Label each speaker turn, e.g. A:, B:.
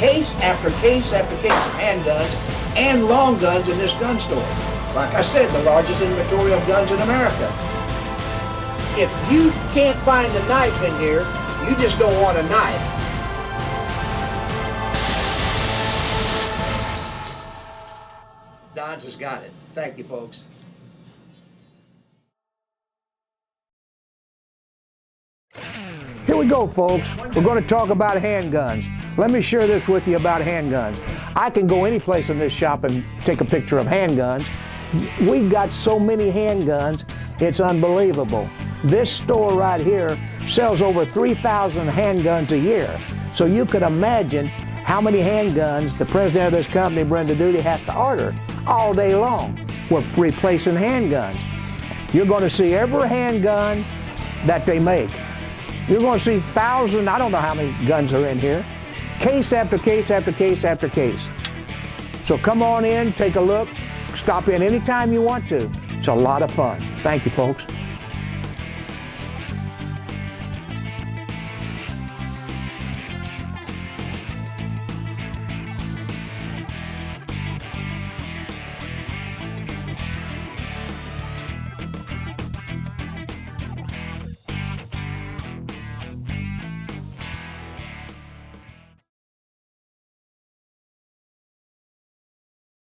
A: case after case after case of handguns and long guns in this gun store. Like I said, the largest inventory of guns in America. If you can't find a knife in here, you just don't want a knife. Dodge has got it. Thank you, folks.
B: Here we go, folks. We're going to talk about handguns. Let me share this with you about handguns. I can go any place in this shop and take a picture of handguns. We've got so many handguns, it's unbelievable. This store right here sells over 3,000 handguns a year. So you could imagine how many handguns the president of this company, Brenda Duty, has to order all day long. We're replacing handguns. You're going to see every handgun that they make. You're going to see thousands, I don't know how many guns are in here, case after case after case after case. So come on in, take a look, stop in anytime you want to. It's a lot of fun. Thank you, folks.